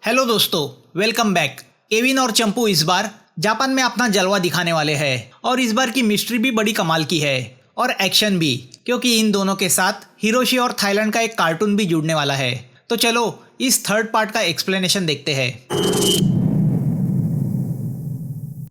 Hello दोस्तों, welcome back. Kevin और चंपू इस बार जापान में अपना जलवा दिखाने वाले हैं और इस बार की मिस्ट्री भी बड़ी कमाल की है और एक्शन भी, क्योंकि इन दोनों के साथ हिरोशी और थाईलैंड का एक कार्टून भी जुड़ने वाला है। तो चलो इस थर्ड पार्ट का एक्सप्लेनेशन देखते हैं।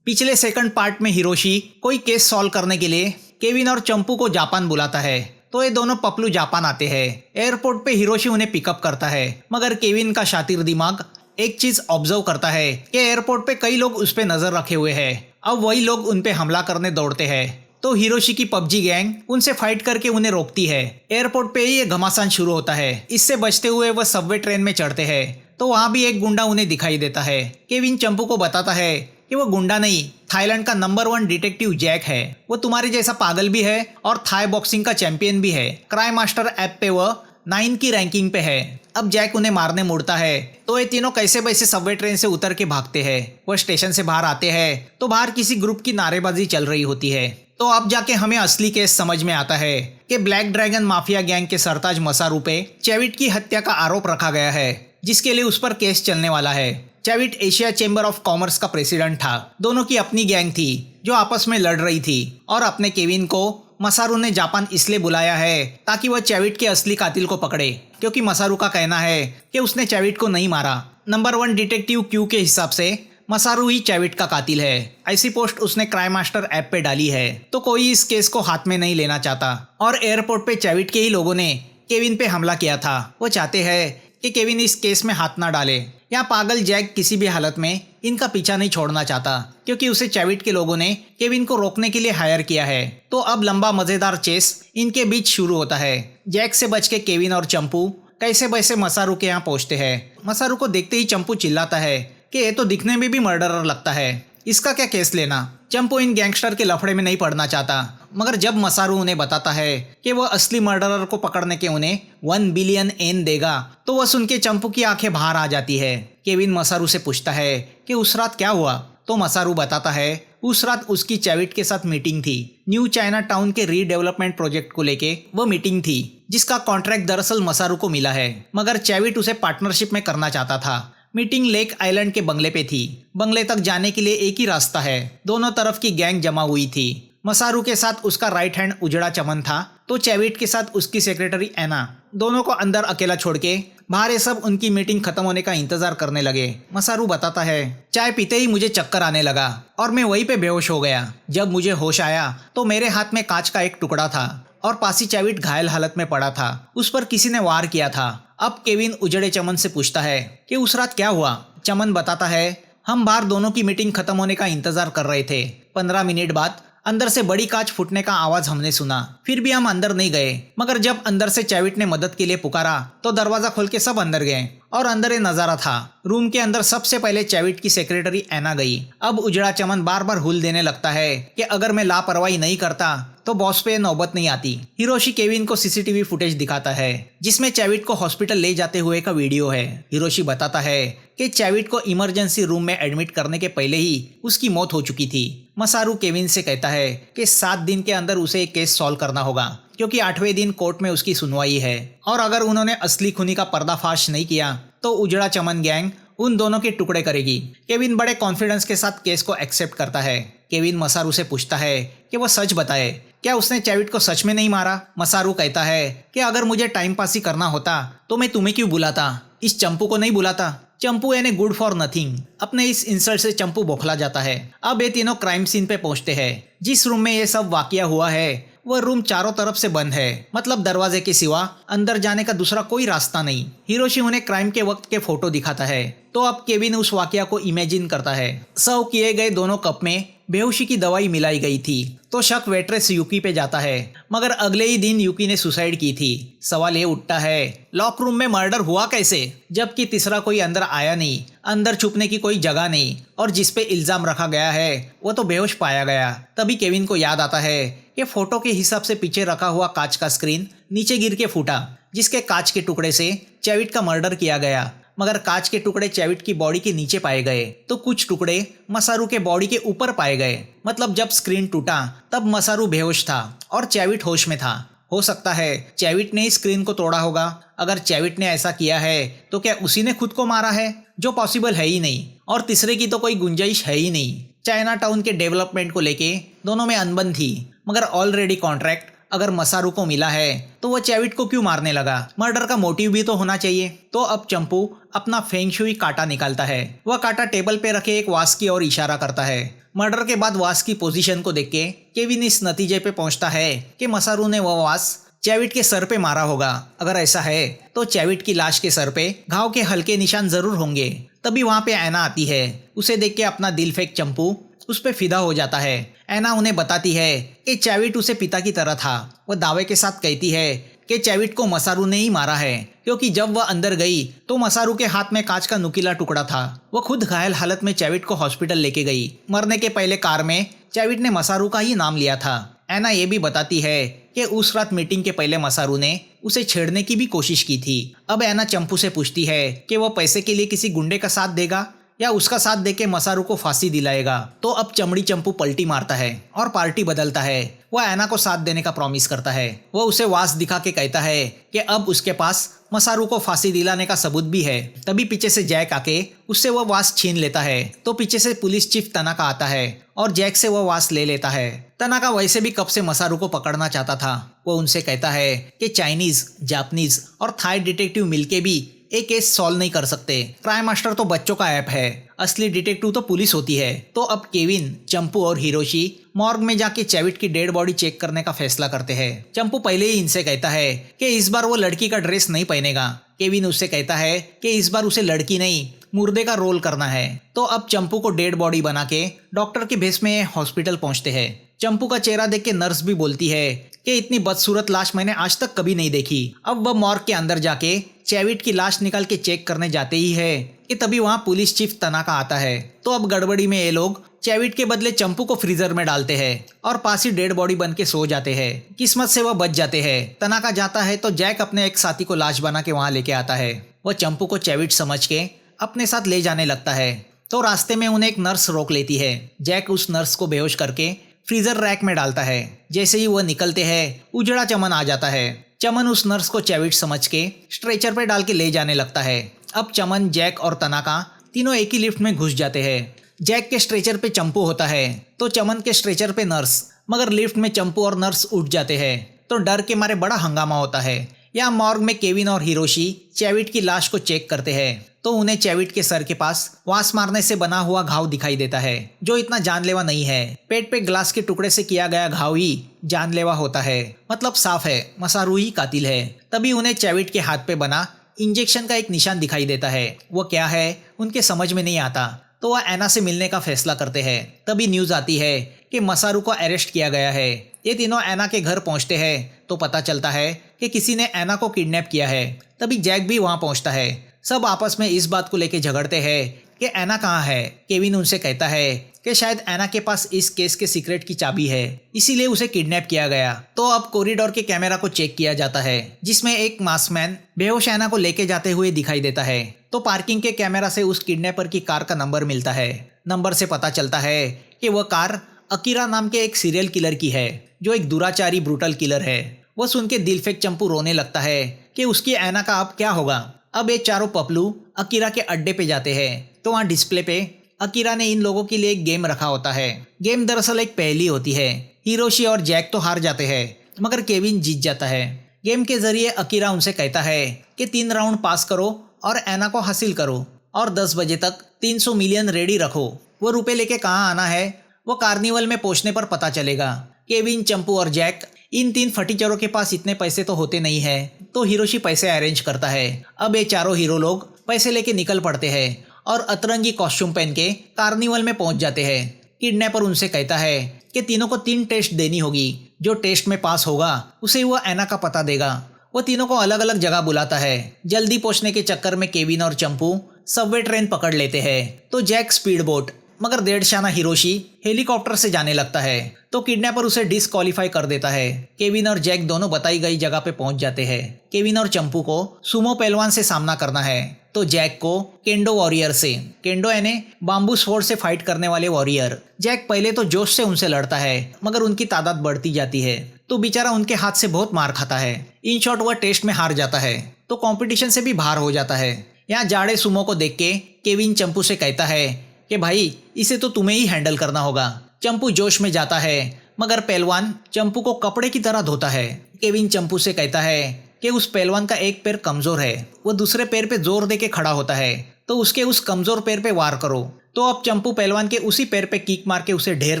पिछले सेकंड पार्ट में हिरोशी कोई केस सॉल्व करने के लिए केविन और चंपू को जापान बुलाता है, तो ये दोनों पपलू जापान आते हैं। एयरपोर्ट पे हिरोशी उन्हें पिकअप करता है, मगर केविन का शातिर दिमाग एक चीज ऑब्जर्व करता है कि एयरपोर्ट पे कई लोग उस पे नजर रखे हुए हैं। अब वही लोग उन पे हमला करने दौड़ते हैं, तो हिरोशी की पबजी गैंग उनसे फाइट करके उन्हें रोकती है। एयरपोर्ट पे ही ये घमासान शुरू होता है। इससे बचते हुए वह सबवे ट्रेन में चढ़ते हैं, तो वहां भी एक गुंडा उन्हें दिखाई देता है। केविन चंपू को बताता है कि वो गुंडा नहीं, थाईलैंड का नंबर 1 डिटेक्टिव जैक है। वो तुम्हारे जैसा पागल भी है और थाई बॉक्सिंग का चैंपियन भी है। क्राइम मास्टर ऐप पे वह 9 की रैंकिंग पे है। अब जैक उन्हें मारने मुड़ता है, तो ये तीनों कैसे वैसे सबवे ट्रेन से उतर के भागते हैं। वह स्टेशन से बाहर आते हैं तो बाहर किसी ग्रुप की नारेबाजी चल रही होती है। तो अब जाके हमें असली केस समझ में आता है कि ब्लैक ड्रैगन माफिया गैंग के सरताज मसारू पे चैविट की हत्या का आरोप रखा गया है, जिसके लिए उस पर केस चलने वाला है। चैविट एशिया चैम्बर ऑफ कॉमर्स का प्रेसिडेंट था। दोनों की अपनी गैंग थी जो आपस में लड़ रही थी, और अपने केविन को मसारू ने जापान इसलिए बुलाया है ताकि वह चैविट के असली कातिल को पकड़े, क्योंकि मसारू का कहना है कि उसने चैविट को नहीं मारा। नंबर 1 डिटेक्टिव क्यू के हिसाब से मसारू ही चैविट का कातिल है। ऐसी पोस्ट उसने क्राइम मास्टर ऐप पे डाली है, तो कोई इस केस को हाथ में नहीं लेना चाहता। और एयरपोर्ट पे चैविट के ही लोगों ने केविन पे हमला किया था। वो चाहते हैं कि केविन इस केस में हाथ ना डाले। यहाँ पागल जैक किसी भी हालत में इनका पीछा नहीं छोड़ना चाहता, क्योंकि उसे चैविट के लोगों ने केविन को रोकने के लिए हायर किया है। तो अब लंबा मजेदार चेस इनके बीच शुरू होता है। जैक से बच के केविन और चंपू कैसे वैसे मसारू के यहाँ पहुंचते हैं। मसारू को देखते ही चंपू चिल्लाता है कि ये तो दिखने में भी मर्डरर लगता है, इसका क्या केस लेना। चंपू इन गैंगस्टर के लफड़े में नहीं पड़ना चाहता, मगर जब मसारू उन्हें बताता है कि वह असली मर्डरर को पकड़ने के उन्हें 1 बिलियन येन देगा, तो वह सुन के चंपू की आंखें बाहर आ जाती है। केविन मसारू से पूछता है कि उस रात क्या हुआ, तो मसारू बताता है उस रात उसकी चैविट के साथ मीटिंग थी। न्यू चाइना टाउन के रीडेवलपमेंट प्रोजेक्ट को लेके वो मीटिंग थी, जिसका कॉन्ट्रैक्ट दरअसल मसारू को मिला है, मगर चैविट उसे पार्टनरशिप में करना चाहता था। मीटिंग लेक आइलैंड के बंगले पे थी। बंगले तक जाने के लिए एक ही रास्ता है। दोनों तरफ की गैंग जमा हुई थी। मसारू के साथ उसका राइट हैंड उजड़ा चमन था, तो चैविट के साथ उसकी सेक्रेटरी एना। दोनों को अंदर अकेला छोड़ के बाहर ये सब उनकी मीटिंग खत्म होने का इंतजार करने लगे। मसारू बताता है चाय पीते ही मुझे चक्कर आने लगा और मैं वहीं पे बेहोश हो गया। जब मुझे होश आया तो मेरे हाथ में कांच का एक टुकड़ा था और पासी चैविट घायल हालत में पड़ा था। उस पर किसी ने वार किया था। अब केविन उजड़े चमन से पूछता है कि उस रात क्या हुआ। चमन बताता है हम बाहर दोनों की मीटिंग खत्म होने का इंतजार कर रहे थे। 15 मिनट बाद अंदर से बड़ी कांच फूटने का आवाज हमने सुना, फिर भी हम अंदर नहीं गए। मगर जब अंदर से चैविट ने मदद के लिए पुकारा तो दरवाजा खोल के सब अंदर गए, और अंदर ये नजारा था। रूम के अंदर सबसे पहले चैविट की सेक्रेटरी एना गई। अब उजड़ा चमन बार बार हुल देने लगता है कि अगर मैं लापरवाही नहीं करता तो बॉस पे नौबत नहीं आती। हिरोशी केविन को सीसीटीवी फुटेज दिखाता है, जिसमें चैविट को हॉस्पिटल ले जाते हुए का वीडियो है। हिरोशी बताता है कि चैविट को इमरजेंसी रूम में एडमिट करने के पहले ही उसकी मौत हो चुकी थी। मसारू केविन से कहता है कि 7 दिन के अंदर उसे एक केस सॉल्व करना होगा, क्योंकि 8वें दिन कोर्ट में उसकी सुनवाई है, और अगर उन्होंने असली खूनी का पर्दाफाश नहीं किया तो उजड़ा चमन गैंग उन दोनों के टुकड़े करेगी। केविन बड़े कॉन्फिडेंस के साथ केस को एक्सेप्ट करता है। केविन मसारू से पूछता है कि वह सच बताए, क्या उसने चैविट को सच में नहीं मारा। मसारू कहता है कि अगर मुझे टाइम पास ही करना होता तो मैं तुम्हें क्यों बुलाता, इस चंपू को नहीं बुलाता। चंपू यानी गुड फॉर नथिंग। अपने इस इंसल्ट से चंपू बौखला जाता है। अब ये तीनों क्राइम सीन पे पहुंचते हैं। जिस रूम में ये सब वाकया हुआ है वह रूम चारों तरफ से बंद है, मतलब दरवाजे के सिवा अंदर जाने का दूसरा कोई रास्ता नहीं। हिरोशी उन्हें क्राइम के वक्त के फोटो दिखाता है, तो अब केविन उस वाकया को इमेजिन करता है। सर्व किए गए दोनों कप में बेहोशी की दवाई मिलाई गई थी, तो शक वेट्रेस यूकी पे जाता है, मगर अगले ही दिन यूकी ने सुसाइड की थी। सवाल ये उठता है लॉक रूम में मर्डर हुआ कैसे, जबकि तीसरा कोई अंदर आया नहीं, अंदर छुपने की कोई जगह नहीं, और जिस पे इल्जाम रखा गया है वो तो बेहोश पाया गया। तभी केविन को याद आता है कि फोटो के हिसाब से पीछे रखा हुआ कांच का स्क्रीन नीचे गिर के फूटा, जिसके कांच के टुकड़े से चैविट का मर्डर किया गया। मगर कांच के टुकड़े चैविट की बॉडी के नीचे पाए गए, तो कुछ टुकड़े मसारू के बॉडी के ऊपर पाए गए। मतलब जब स्क्रीन टूटा तब मसारू बेहोश था और चैविट होश में था। हो सकता है चैविट ने स्क्रीन को तोड़ा होगा। अगर चैविट ने ऐसा किया है तो क्या उसी ने खुद को मारा है, जो पॉसिबल है ही नहीं, और तीसरे की तो कोई गुंजाइश है ही नहीं। चाइना टाउन के डेवलपमेंट को लेके दोनों में अनबन थी, मगर ऑलरेडी कॉन्ट्रैक्ट अगर मसारू को मिला है तो वह चैविट को क्यों मारने लगा? मर्डर का मोटिव भी तो होना चाहिए। तो अब चंपू अपना फेंग शुई कांटा निकालता है। वह कांटा टेबल पे रखे एक वास की ओर इशारा करता है। मर्डर के बाद वास की पोजीशन को देख के केविन इस नतीजे पे पहुंचता है कि मसारू ने वह वास चैविट के सर पे मारा होगा। अगर ऐसा है तो चैविट की लाश के सर पे घाव के हल्के निशान जरूर होंगे। तभी वहां पे ऐना आती है। उसे देख के अपना दिल फेंक चंपू उस पे फिदा हो जाता है। ऐना उन्हें बताती है कि चैविट उसे पिता की तरह था। वह दावे के साथ कहती है कि चैविट को मसारू ने ही मारा है, क्योंकि जब वह अंदर गई तो मसारू के हाथ में कांच का नुकीला टुकड़ा था। वह खुद घायल हालत में चैविट को हॉस्पिटल लेके गई। मरने के पहले कार में चैविट ने मसारू का ही नाम लिया था। ऐना ये भी बताती है कि उस रात मीटिंग के पहले मसारू ने उसे छेड़ने की भी कोशिश की थी। अब ऐना चंपू से पूछती है कि वह पैसे के लिए किसी गुंडे का साथ देगा या उसका साथ देके मसारू को फांसी दिलाएगा। तो अब चमड़ी चंपू पलटी मारता है और पार्टी बदलता है। वह ऐना को साथ देने का प्रॉमिस करता है। वह उसे वास दिखा के कहता है कि अब उसके पास मसारू को फांसी दिलाने का सबूत भी है। तभी पीछे से जैक आके उससे वह वास छीन लेता है। तो पीछे से पुलिस चीफ तनाका आता है और जैक से वह वास ले लेता है। तनाका वैसे भी कब से मसारू को पकड़ना चाहता था। वह उनसे कहता है कि चाइनीज, जापानीज और थाई डिटेक्टिव मिलके भी एक केस सॉल्व नहीं कर सकते। क्राइम मास्टर तो बच्चों का ऐप है, असली डिटेक्टिव तो पुलिस होती है। तो अब केविन, चंपू और हिरोशी मॉर्ग में जाके चैविट की डेड बॉडी चेक करने का फैसला करते हैं। चंपू पहले ही इनसे कहता है कि इस बार वो लड़की का ड्रेस नहीं पहनेगा। केविन उससे कहता है कि इस बार उसे लड़की नहीं, मुर्दे का रोल करना है। तो अब चंपू को डेड बॉडी बना के डॉक्टर के भेस में हॉस्पिटल पहुंचते हैं। चंपू का चेहरा देख के नर्स भी बोलती है कि इतनी बदसूरत लाश मैंने आज तक कभी नहीं देखी। अब वह मॉर्ग के अंदर जाके चैविट की लाश निकाल के चेक करने जाते ही है कि तभी वहां पुलिस चीफ तनाका आता है। तो अब गड़बड़ी में ये लोग चैविट के बदले चंपू को फ्रीजर में डालते हैं और पास ही डेड बॉडी बन के सो जाते हैं। किस्मत से वह बच जाते हैं। तनाका जाता है तो जैक अपने एक साथी को लाश बना के वहां लेके आता है। वह चंपू को चैविट समझ के अपने साथ ले जाने लगता है। तो रास्ते में उन्हें एक नर्स रोक लेती है। जैक उस नर्स को बेहोश करके फ्रीजर रैक में डालता है। जैसे ही वह निकलते हैं उजड़ा चमन आ जाता है। चमन उस नर्स को चैविट समझ के स्ट्रेचर पे डाल के ले जाने लगता है। अब चमन, जैक और तनाका तीनों एक ही लिफ्ट में घुस जाते हैं। जैक के स्ट्रेचर पे चंपू होता है तो चमन के स्ट्रेचर पे नर्स, मगर लिफ्ट में चंपू और नर्स उठ जाते हैं। तो डर के मारे बड़ा हंगामा होता है। यहाँ मॉर्ग में केविन और हिरोशी चैविट की लाश को चेक करते हैं तो उन्हें चैविट के सर के पास वास मारने से बना हुआ घाव दिखाई देता है, जो इतना जानलेवा नहीं है। पेट पे ग्लास के टुकड़े से किया गया घाव ही जानलेवा होता है। मतलब साफ है मसारू ही कातिल है। तभी उन्हें चैविट के हाथ पे बना इंजेक्शन का एक निशान दिखाई देता है। वो क्या है उनके समझ में नहीं आता। तो वह ऐना से मिलने का फैसला करते हैं। तभी न्यूज आती है कि मसारू को अरेस्ट किया गया है। ये तीनों ऐना के घर पहुंचते हैं तो पता चलता है कि किसी ने ऐना को किडनैप किया है। तभी जैक भी वहां पहुंचता है। सब आपस में इस बात को लेके झगड़ते हैं कि ऐना कहाँ है। केविन उनसे कहता है कि शायद ऐना के पास इस केस के सीक्रेट की चाबी है, इसीलिए उसे किडनैप किया गया। तो अब कॉरिडोर के कैमरा को चेक किया जाता है, जिसमें एक मास्कमैन बेहोश ऐना को लेके जाते हुए दिखाई देता है। तो पार्किंग के कैमरा से उस किडनैपर की कार का नंबर मिलता है। नंबर से पता चलता है कि वह कार अकीरा नाम के एक सीरियल किलर की है, जो एक दुराचारी ब्रूटल किलर है। वह सुन के दिल फेंक चंपू रोने लगता है कि उसकी ऐना का अब क्या होगा। अब ये चारों पपलू अकीरा के अड्डे पे जाते हैं तो वहाँ डिस्प्ले पे अकीरा ने इन लोगों के लिए एक गेम रखा होता है। गेम दरअसल एक पहेली होती है। हिरोशी और जैक तो हार जाते हैं, मगर केविन जीत जाता है। गेम के जरिए अकीरा उनसे कहता है कि 3 राउंड पास करो और ऐना को हासिल करो और 10 बजे तक 300 मिलियन रेडी रखो। वो रुपए लेके कहाँ आना है वो कार्निवल में पहुंचने पर पता चलेगा। केविन, चंपू और जैक इन 3 फटीचरों के पास इतने पैसे तो होते नहीं है, तो हिरोशी पैसे अरेंज करता है। अब ये चारों हीरो लोग पैसे लेके निकल पड़ते हैं और अतरंगी कॉस्ट्यूम पहन के कार्निवल में पहुंच जाते हैं। किडनैपर उनसे कहता है कि तीनों को 3 टेस्ट देनी होगी। जो टेस्ट में पास होगा उसे वह ऐना का पता देगा। वो तीनों को अलग अलग जगह बुलाता है। जल्दी पहुंचने के चक्कर में केविन और चंपू सबवे ट्रेन पकड़ लेते हैं तो जैक स्पीड बोट, मगर देड़शाना हिरोशी हेलीकॉप्टर से जाने लगता है। तो किडनैपर उसे डिस्क्वालीफाई कर देता है। केविन और जैक दोनों बताई गई जगह पे पहुंच जाते हैं। केविन और चंपू को सुमो पहलवान से सामना करना है तो जैक को केंडो वॉरियर से, केंडो यानी बाम्बू स्वॉर्ड से फाइट करने वाले वॉरियर। जैक पहले तो जोश से उनसे लड़ता है, मगर उनकी तादाद बढ़ती जाती है तो बेचारा उनके हाथ से बहुत मार खाता है। इन शॉर्ट वह टेस्ट में हार जाता है तो कंपटीशन से भी बाहर हो जाता है। यहाँ जाड़े सुमो को देख के केविन चंपू से कहता है कि भाई इसे तो तुम्हें ही हैंडल करना होगा। चंपू जोश में जाता है मगर पहलवान चंपू को कपड़े की तरह धोता है। केविन चंपू से कहता है कि उस पहलवान का एक पैर कमजोर है, वो दूसरे पैर पे जोर दे के खड़ा होता है, तो उसके उस कमजोर पैर पे वार करो। तो अब चंपू पहलवान के उसी पैर पे किक मार के उसे ढेर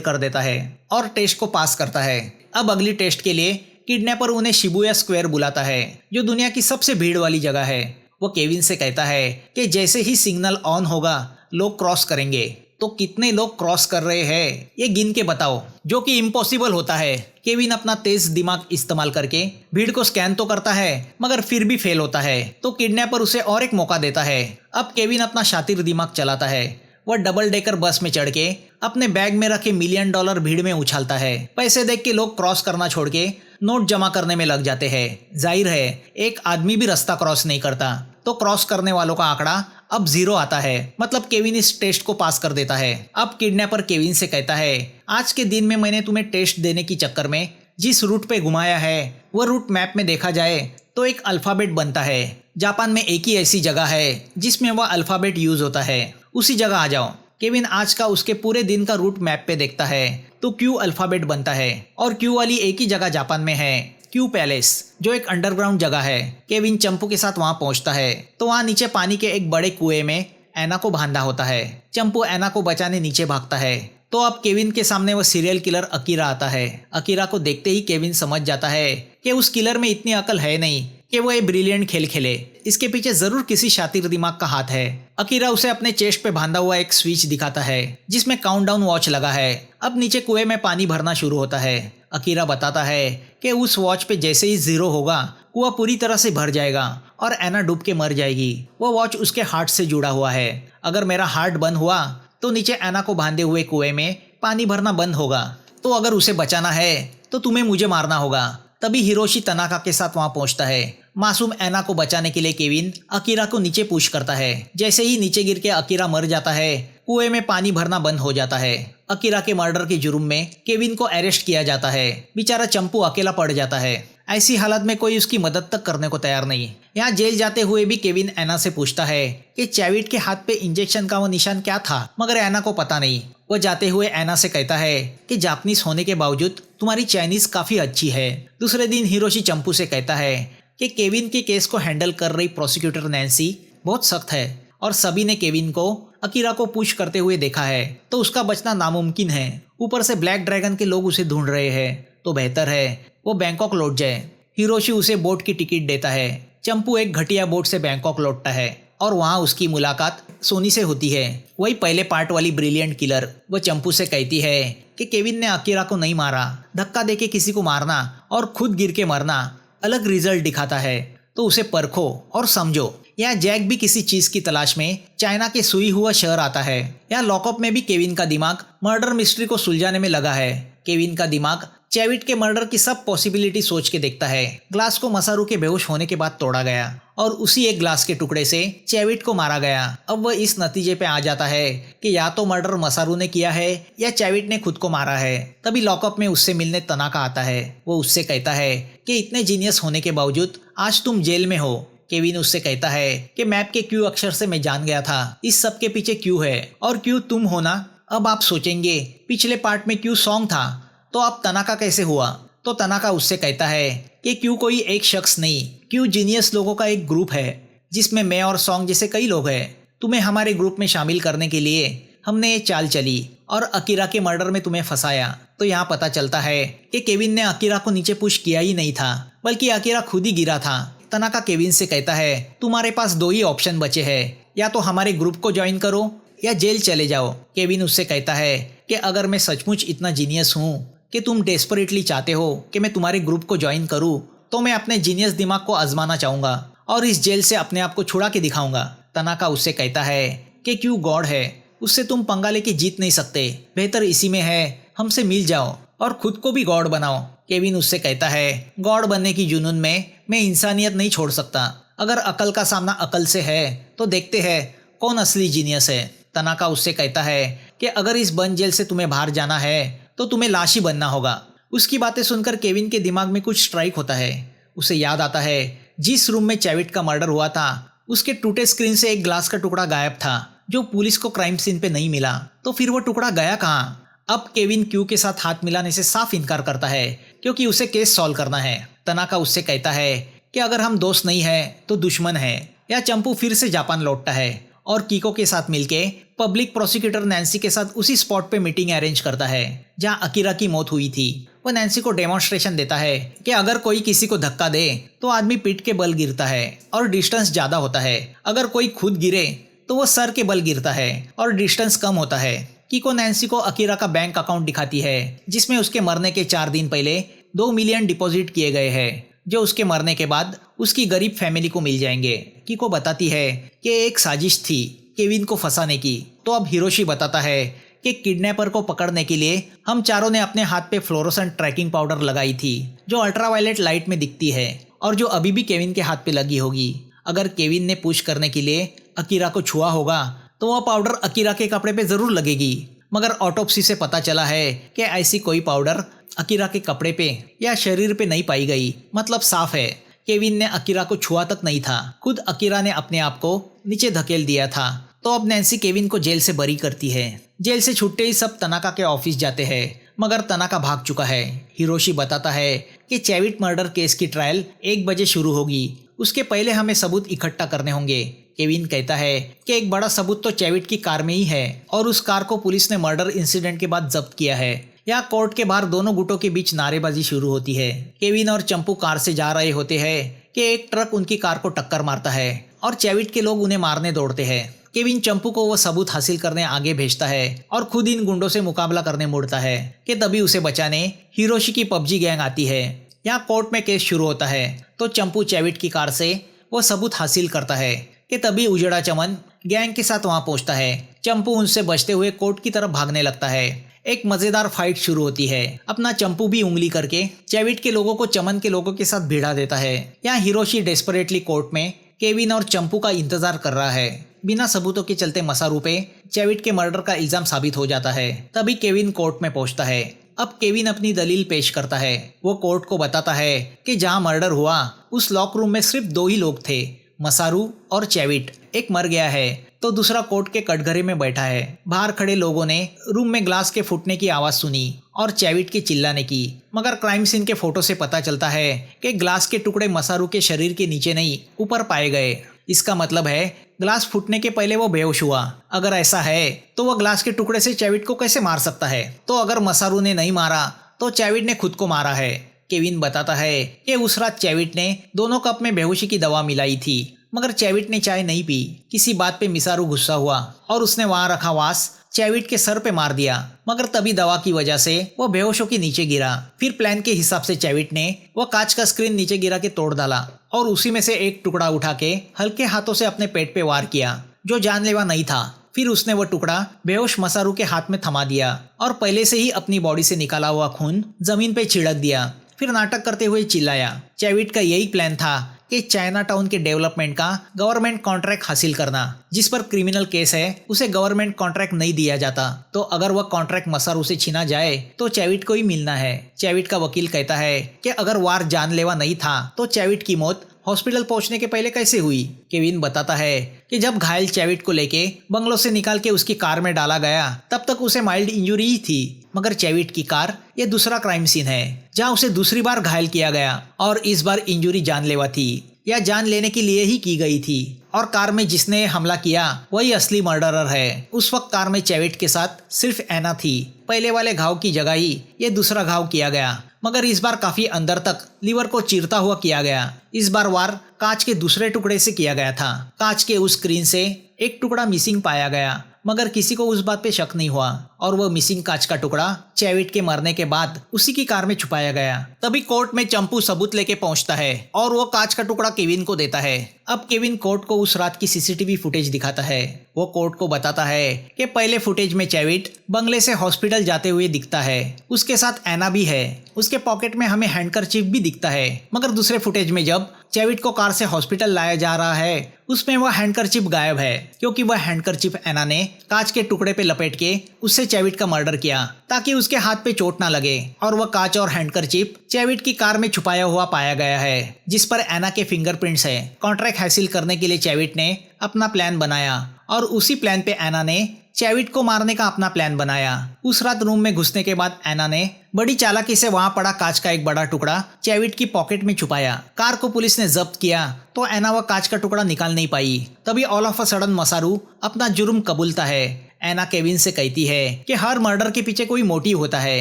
कर देता है और टेस्ट को पास करता है। अब अगली टेस्ट के लिए किडनैपर उन्हें शिबुया स्क्वायर बुलाता है जो दुनिया की सबसे भीड़ वाली जगह है। वो केविन से कहता है कि जैसे ही सिग्नल ऑन होगा लोग क्रॉस करेंगे। तो कितने लोग क्रॉस कर रहे हैं ये गिन के बताओ, जो कि इम्पॉसिबल होता है। केविन अपना तेज दिमाग इस्तेमाल करके भीड़ को स्कैन तो करता है मगर फिर भी फेल होता है। तो किडनैपर उसे और एक मौका देता है। अब केविन अपना शातिर दिमाग चलाता है। वह डबल डेकर बस में चढ़ के अपने बैग में रखे $1,000,000 भीड़ में उछालता है। पैसे देख के लोग क्रॉस करना छोड़ के नोट जमा करने में लग जाते हैं। जाहिर है एक आदमी भी रास्ता क्रॉस नहीं करता, तो क्रॉस करने वालों का आंकड़ा अब 0 आता है। मतलब केविन इस टेस्ट को पास कर देता है। अब किडनैपर केविन से कहता है आज के दिन में मैंने तुम्हें टेस्ट देने की चक्कर में जिस रूट पे घुमाया है वह रूट मैप में देखा जाए तो एक अल्फाबेट बनता है। जापान में एक ही ऐसी जगह है जिसमें वह अल्फाबेट यूज होता है, उसी जगह आ जाओ। केविन आज का उसके पूरे दिन का रूट मैप पे देखता है तो क्यू अल्फाबेट बनता है और क्यू वाली एक ही जगह जापान में है, क्यू पैलेस, जो एक अंडरग्राउंड जगह है। केविन चंपू के साथ वहां पहुंचता है तो वहां नीचे पानी के एक बड़े कुएं में एना को बांधा होता है। चंपू एना को बचाने नीचे भागता है तो अब केविन के सामने वो सीरियल किलर अकीरा आता है। अकीरा को देखते ही केविन समझ जाता है कि उस किलर में इतनी अकल है नहीं कि वो ये ब्रिलियंट खेल खेले। इसके पीछे जरूर किसी शातिर दिमाग का हाथ है। अकीरा उसे अपने चेस्ट पे बांधा हुआ एक स्विच दिखाता है जिसमें काउंटडाउन वॉच लगा है। अब नीचे कुएं में पानी भरना शुरू होता है। अकीरा बताता है कि उस वॉच पे जैसे ही 0 होगा कुआं पूरी तरह से भर जाएगा और एना डूब के मर जाएगी। वो वॉच उसके हार्ट से जुड़ा हुआ है। अगर मेरा हार्ट बंद हुआ तो नीचे एना को बांधे हुए कुएं में पानी भरना बंद होगा। तो अगर उसे बचाना है तो तुम्हें मुझे मारना होगा। तभी हिरोशी तनाका के साथ वहां पहुंचता है। मासूम एना को बचाने के लिए केविन अकीरा को नीचे पुश करता है। जैसे ही नीचे गिर के अकीरा मर जाता है कुएं में पानी भरना बंद हो जाता है। अकीरा के मर्डर के जुर्म में केविन को अरेस्ट किया जाता है। बेचारा चंपू अकेला पड़ जाता है। ऐसी हालत में कोई उसकी मदद तक करने को तैयार नहीं। यहाँ जेल जाते हुए भी केविन एना से पूछता है कि चैविट के हाथ पे इंजेक्शन का वो निशान क्या था, मगर एना को पता नहीं। वो जाते हुए एना से कहता है कि जापानीज होने के बावजूद तुम्हारी चाइनीज काफी अच्छी है। दूसरे दिन हिरोशी चंपू से कहता है कि केविन के केस को हैंडल कर रही प्रोसिक्यूटर नैन्सी बहुत सख्त है और सभी ने केविन को अकीरा को पुश करते हुए देखा है तो उसका बचना नामुमकिन है। ऊपर से ब्लैक ड्रैगन के लोग उसे ढूंढ रहे हैं तो बेहतर है वो बैंकॉक लौट जाए। हिरोशी उसे बोट की टिकट देता है। चंपू एक घटिया बोट से बैंकॉक लौटता है और वहाँ उसकी मुलाकात सोनी से होती है, वही पहले पार्ट वाली ब्रिलियंट किलर। वो चंपू से कहती है कि केविन ने अकीरा को नहीं मारा, धक्का देके किसी को मारना और खुद गिर के मरना अलग रिजल्ट दिखाता है, तो उसे परखो और समझो। यहाँ जैक भी किसी चीज की तलाश में चाइना के सुई हुआ शहर आता है। यहाँ लॉकअप में भी केविन का दिमाग मर्डर मिस्ट्री को सुलझाने में लगा है। केविन का दिमाग चैविट के मर्डर की सब पॉसिबिलिटी सोच के देखता है। ग्लास को मसारू के बेहोश होने के बाद तोड़ा गया और उसी एक ग्लास के टुकड़े से चैविट को मारा गया। अब वह इस नतीजे पे आ जाता है कि या तो मर्डर मसारू ने किया है या चैविट ने खुद को मारा है। तभी लॉकअप में उससे मिलने तनाका आता है। वो उससे कहता है कि इतने जीनियस होने के बावजूद आज तुम जेल में हो। केविन उससे कहता है कि मैप के क्यू अक्षर से मैं जान गया था इस सब के पीछे क्यू है और क्यू तुम हो ना। अब आप सोचेंगे पिछले पार्ट में क्यू सॉन्ग था तो अब तनाका कैसे हुआ। तो तनाका उससे कहता है कि क्यू कोई एक शख्स नहीं, क्यू जीनियस लोगों का एक ग्रुप है जिसमें मैं और सॉन्ग जैसे कई लोग हैं। तुम्हें हमारे ग्रुप में शामिल करने के लिए हमने ये चाल चली और अकीरा के मर्डर में तुम्हें फंसाया। तो यहाँ पता चलता है कि केविन ने अकीरा को नीचे पुश किया ही नहीं था बल्कि अकीरा खुद ही गिरा था। तनाका केविन से कहता है तुम्हारे पास 2 ही ऑप्शन बचे हैं, या तो हमारे ग्रुप को ज्वाइन करो या जेल चले जाओ। केविन उससे कहता है कि अगर मैं सचमुच इतना जीनियस हूँ कि तुम डेस्परेटली चाहते हो कि मैं तुम्हारे ग्रुप को ज्वाइन करूँ तो मैं अपने जीनियस दिमाग को आजमाना चाहूँगा और इस जेल से अपने आप को छुड़ा के दिखाऊंगा। तनाका उससे कहता है कि क्यों गॉड है, उससे तुम पंगा लेके जीत नहीं सकते, बेहतर इसी में है हमसे मिल जाओ और खुद को भी गॉड बनाओ। केविन उससे कहता है गॉड बनने की जुनून में मैं इंसानियत नहीं छोड़ सकता। अगर अकल का सामना अकल से है तो देखते हैं कौन असली जीनियस है। तनाका उससे कहता है कि अगर इस बंद जेल से तुम्हें बाहर जाना है तो तुम्हें लाश ही बनना होगा। उसकी बातें सुनकर केविन के दिमाग में कुछ स्ट्राइक होता है। उसे याद आता है जिस रूम में चैविट का मर्डर हुआ था उसके टूटे स्क्रीन से एक ग्लास का टुकड़ा गायब था जो पुलिस को क्राइम सीन पे नहीं मिला। तो फिर वो टुकड़ा गया कहाँ? अब केविन क्यू के साथ हाथ मिलाने से साफ इनकार करता है क्योंकि उसे केस सॉल्व करना है। तनाका उससे कहता है कि अगर हम दोस्त नहीं है तो दुश्मन है। या चंपू फिर से जापान लौटता है और कीको के साथ मिलके पब्लिक प्रोसिक्यूटर नैन्सी के साथ उसी स्पॉट पे मीटिंग अरेंज करता है जहां अकीरा की मौत हुई थी। वो नैन्सी को डेमोन्स्ट्रेशन देता है कि अगर कोई किसी को धक्का दे तो आदमी पीठ के बल गिरता है और डिस्टेंस ज्यादा होता है, अगर कोई खुद गिरे तो वो सर के बल गिरता है और डिस्टेंस कम होता है। कीको नैन्सी को अकीरा का बैंक अकाउंट दिखाती है जिसमें उसके मरने के 4 दिन पहले 2 मिलियन डिपॉजिट किए गए हैं जो उसके मरने के बाद उसकी गरीब फैमिली को मिल जाएंगे। कीको बताती है कि एक साजिश थी केविन को फंसाने की। तो अब हिरोशी बताता है कि किडनैपर को पकड़ने के लिए हम चारों ने अपने हाथ पे फ्लोरोसेंट ट्रैकिंग पाउडर लगाई थी जो अल्ट्रावायलेट लाइट में दिखती है और जो अभी भी केविन के हाथ पे लगी होगी। अगर केविन ने पुश करने के लिए अकीरा को छुआ होगा तो वह पाउडर अकीरा के कपड़े पे जरूर लगेगी, मगर ऑटोप्सी से पता चला है कि ऐसी कोई पाउडर अकीरा के कपड़े पे या शरीर पे नहीं पाई गई। मतलब साफ है केविन ने अकीरा को छुआ तक नहीं था, खुद अकीरा ने अपने आप को नीचे धकेल दिया था। तो अब नैन्सी केविन को जेल से बरी करती है। जेल से छुट्टे ही सब तनाका के ऑफिस जाते हैं, मगर तनाका भाग चुका है। हिरोशी बताता है कि चैविट मर्डर केस की ट्रायल 1 बजे शुरू होगी, उसके पहले हमें सबूत इकट्ठा करने होंगे। केविन कहता है कि एक बड़ा सबूत तो चैविट की कार में ही है और उस कार को पुलिस ने मर्डर इंसिडेंट के बाद जब्त किया है। यहाँ कोर्ट के बाहर दोनों गुटों के बीच नारेबाजी शुरू होती है। केविन और चंपू कार से जा रहे होते हैं कि एक ट्रक उनकी कार को टक्कर मारता है और चैविट के लोग उन्हें मारने दौड़ते हैं। केविन चंपू को वो सबूत हासिल करने आगे भेजता है और खुद इन गुंडों से मुकाबला करने मुड़ता है कि तभी उसे बचाने हिरोशी की पबजी गैंग आती है। यहाँ कोर्ट में केस शुरू होता है तो चंपू चैविट की कार से वो सबूत हासिल करता है कि तभी उजड़ा चमन गैंग के साथ वहां पहुंचता है। चंपू उनसे बचते हुए कोर्ट की तरफ भागने लगता है। एक मजेदार फाइट शुरू होती है। अपना चंपू भी उंगली करके चैविट के लोगों को चमन के लोगों के साथ भिड़ा देता है। यहाँ हिरोशी डेस्परेटली कोर्ट में केविन और चंपू का इंतजार कर रहा है। बिना सबूतों के चलते मसारू पे चैविट के मर्डर का इल्जाम साबित हो जाता है। तभी केविन कोर्ट में पहुंचता है। अब केविन अपनी दलील पेश करता है। वो कोर्ट को बताता है कि जहां मर्डर हुआ उस लॉक रूम में सिर्फ 2 ही लोग थे, मसारू और चैविट। एक मर गया है तो दूसरा कोर्ट के कटघरे में बैठा है। बाहर खड़े लोगों ने रूम में ग्लास के फूटने की आवाज सुनी और चैविट के चिल्लाने की, मगर क्राइम सीन के फोटो से पता चलता है कि ग्लास के टुकड़े मसारू के शरीर के नीचे नहीं ऊपर पाए गए। इसका मतलब है ग्लास फूटने के पहले वो बेहोश हुआ। अगर ऐसा है तो वह ग्लास के टुकड़े से चैविट को कैसे मार सकता है? तो अगर मसारू ने नहीं मारा तो चैविट ने खुद को मारा है। केविन बताता है कि उस रात चैविट ने दोनों कप में बेहोशी की दवा मिलाई थी, मगर चैविट ने चाय नहीं पी। किसी बात पे मिसारू गुस्सा हुआ और उसने वहां रखा वास चैविट के सर पे मार दिया, मगर तभी दवा की वजह से वो बेहोश होकर नीचे गिरा। फिर प्लान के हिसाब से चैविट ने वो कांच का स्क्रीन नीचे गिरा के तोड़ डाला और उसी में से एक टुकड़ा उठा के हल्के हाथों से अपने पेट पे वार किया जो जानलेवा नहीं था। फिर उसने वो टुकड़ा बेहोश मसारू के हाथ में थमा दिया और पहले से ही अपनी बॉडी से निकाला हुआ खून जमीन पे छिड़क दिया। फिर नाटक करते हुए चिल्लाया। चैविट का यही प्लान था कि चाइना टाउन के डेवलपमेंट का गवर्नमेंट कॉन्ट्रैक्ट हासिल करना। जिस पर क्रिमिनल केस है उसे गवर्नमेंट कॉन्ट्रैक्ट नहीं दिया जाता, तो अगर वह कॉन्ट्रैक्ट मसारू से छीना जाए तो चैविट को ही मिलना है। चैविट का वकील कहता है कि अगर वार जानलेवा नहीं था तो चैविट की मौत हॉस्पिटल पहुंचने के पहले कैसे हुई? केविन बताता है कि जब घायल चैविट को लेके बंगलो से निकाल के उसकी कार में डाला गया तब तक उसे माइल्ड इंजरी ही थी, मगर चैविट की कार ये दूसरा क्राइम सीन है जहां उसे दूसरी बार घायल किया गया और इस बार इंजरी जानलेवा थी या जान लेने के लिए ही की गई थी और कार में जिसने हमला किया वही असली मर्डरर है। उस वक्त कार में चैविट के साथ सिर्फ एना थी। पहले वाले घाव की जगह ही ये दूसरा घाव किया गया, मगर इस बार काफी अंदर तक लीवर को चीरता हुआ किया गया। इस बार वार कांच के दूसरे टुकड़े से किया गया था। कांच के उस स्क्रीन से एक टुकड़ा मिसिंग पाया गया, मगर किसी को उस बात पे शक नहीं हुआ और वह मिसिंग कांच का टुकड़ा चैविट के मरने के बाद उसी की कार में छुपाया गया। तभी कोर्ट में चंपू सबूत लेके पहुंचता है और वो कांच का टुकड़ा केविन को देता है। अब केविन कोर्ट को उस रात की सीसीटीवी फुटेज दिखाता है। वो कोर्ट को बताता है कि पहले फुटेज में चैविट बंगले से हॉस्पिटल जाते हुए दिखता है, उसके साथ एना भी है, उसके पॉकेट में हमें हैंडकरचीफ भी दिखता है। मगर दूसरे फुटेज में जब चैविट को कार से हॉस्पिटल लाया जा रहा है उसमें वह हैंडकरचीफ गायब है, क्योंकि वह हैंडकरचीफ एना ने कांच के टुकड़े पे लपेट के उससे चैविट का मर्डर किया ताकि उसके हाथ पे चोट ना लगे। और वह कांच और हैंडकरचीफ चैविट की कार में छुपाया हुआ पाया गया है, जिस पर एना के फिंगरप्रिंट्स है। कॉन्ट्रैक्ट हासिल करने के लिए चैविट ने अपना प्लान बनाया और उसी प्लान पे एना ने चैविट को मारने का अपना प्लान बनाया। उस रात रूम में घुसने के बाद एना ने बड़ी चालाकी से वहां पड़ा कांच का एक बड़ा टुकड़ा चैविट की पॉकेट में छुपाया। कार को पुलिस ने जब्त किया तो एना वह कांच का टुकड़ा निकाल नहीं पाई। तभी ऑल ऑफ अ सडन मसारू अपना जुर्म कबूलता है। एना केविन से कहती है कि हर मर्डर के पीछे कोई मोटिव होता है,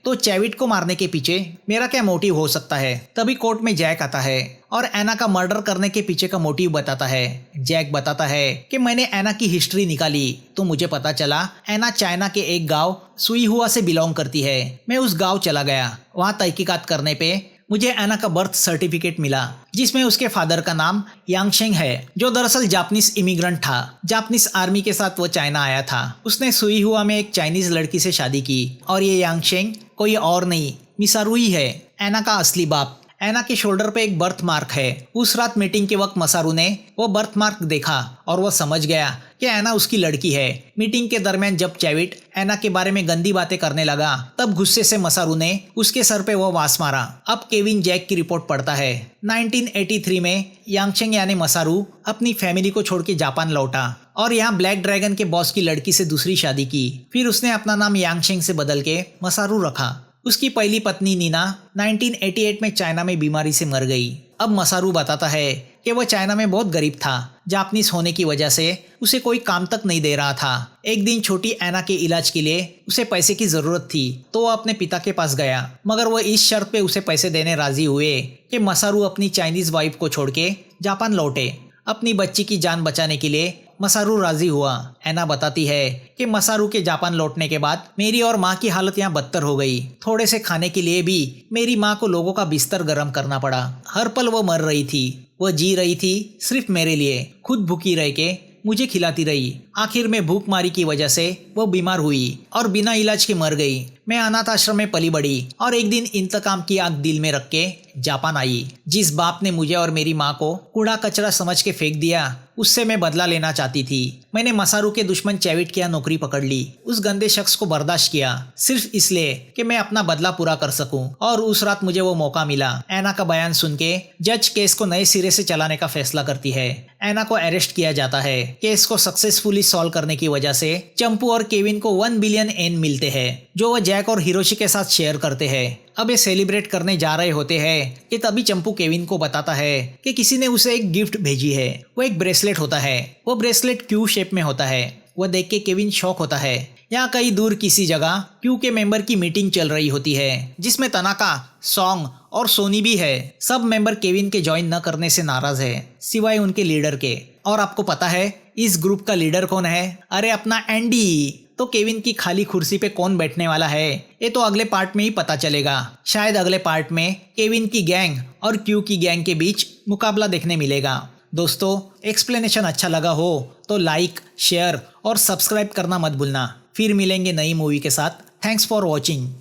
तो चैविट को मारने के पीछे मेरा क्या मोटिव हो सकता है। तभी कोर्ट में जैक आता है और एना का मर्डर करने के पीछे का मोटिव बताता है। जैक बताता है कि मैंने एना की हिस्ट्री निकाली तो मुझे पता चला एना चाइना के एक गांव सुईहुआ से बिलोंग करती है। मैं उस गांव चला गया, वहां तहकीकात करने पे मुझे एना का बर्थ सर्टिफिकेट मिला जिसमें उसके फादर का नाम यांगशेंग है, जो दरअसल जापानीज इमिग्रेंट था। जापानीज आर्मी के साथ वो चाइना आया था। उसने सुईहुआ में एक चाइनीज लड़की से शादी की और ये यांगशेंग कोई और नहीं मिसारू ही है, एना का असली बाप। एना के शोल्डर पे एक बर्थ मार्क है। उस रात मीटिंग के वक्त मसारू ने वो बर्थ मार्क देखा और वो समझ गया कि एना उसकी लड़की है। मीटिंग के दरमियान जब चैविट एना के बारे में गंदी बातें करने लगा तब गुस्से से मसारू ने उसके सर पे वो वास मारा। अब केविन जैक की रिपोर्ट पढ़ता है। 1983 में यांगशेंग यानी मसारू अपनी फैमिली को छोड़ के जापान लौटा और यहाँ ब्लैक ड्रैगन के बॉस की लड़की से दूसरी शादी की। फिर उसने अपना नाम यांगशेंग से बदल के मसारू रखा। उसकी पहली पत्नी नीना 1988 में चाइना में बीमारी से मर गई। अब मसारू बताता है कि वह चाइना में बहुत गरीब था। जापानीज होने की वजह से उसे कोई काम तक नहीं दे रहा था। एक दिन छोटी एना के इलाज के लिए उसे पैसे की जरूरत थी तो वह अपने पिता के पास गया, मगर वह इस शर्त पे उसे पैसे देने राजी हुए कि मसारू अपनी चाइनीज वाइफ को छोड़ के जापान लौटे। अपनी बच्ची की जान बचाने के लिए मसारू राजी हुआ। एना बताती है कि मसारू के जापान लौटने के बाद मेरी और माँ की हालत यहाँ बदतर हो गई। थोड़े से खाने के लिए भी मेरी माँ को लोगों का बिस्तर गर्म करना पड़ा। हर पल वो मर रही थी, वो जी रही थी सिर्फ मेरे लिए, खुद भूखी रह के मुझे खिलाती रही। आखिर में भूखमारी की वजह से वो बीमार हुई और बिना इलाज के मर गई। मैं अनाथ आश्रम में पली बड़ी और एक दिन इंतकाम की आग दिल में रख के जापान आई। जिस बाप ने मुझे और मेरी माँ को कूड़ा कचरा समझ के फेंक दिया उससे मैं बदला लेना चाहती थी। मैंने मसारू के दुश्मन चैविट की नौकरी पकड़ ली। उस गंदे शख्स को बर्दाश्त किया सिर्फ इसलिए कि मैं अपना बदला पूरा कर सकूं और उस रात मुझे वो मौका मिला। एना का बयान सुन के जज केस को नए सिरे से चलाने का फैसला करती है। एना को अरेस्ट किया जाता है। केस को सक्सेसफुली सॉल्व करने की वजह से चंपू और केविन को 1 बिलियन येन मिलते हैं, जो वह जैक और हिरोशी के साथ शेयर करते हैं। अब ये सेलिब्रेट करने जा रहे होते हैं कि तभी चंपू केविन को बताता है कि किसी ने उसे एक गिफ्ट भेजी है। वो एक ब्रेसलेट होता है। वो ब्रेसलेट क्यू शेप में होता है। वह देख के केविन शॉक होता है। यहाँ कहीं दूर किसी जगह क्यू के मेंबर की मीटिंग चल रही होती है जिसमें तनाका, सॉन्ग और सोनी भी है। सब मेंबर केविन के ज्वाइन न करने से नाराज है सिवाय उनके लीडर के। और आपको पता है इस ग्रुप का लीडर कौन है? अरे अपना एंडी। तो केविन की खाली कुर्सी पे कौन बैठने वाला है ये तो अगले पार्ट में ही पता चलेगा। शायद अगले पार्ट में केविन की गैंग और क्यू की गैंग के बीच मुकाबला देखने मिलेगा। दोस्तों, एक्सप्लेनेशन अच्छा लगा हो तो लाइक, शेयर और सब्सक्राइब करना मत भूलना। फिर मिलेंगे नई मूवी के साथ। Thanks for watching.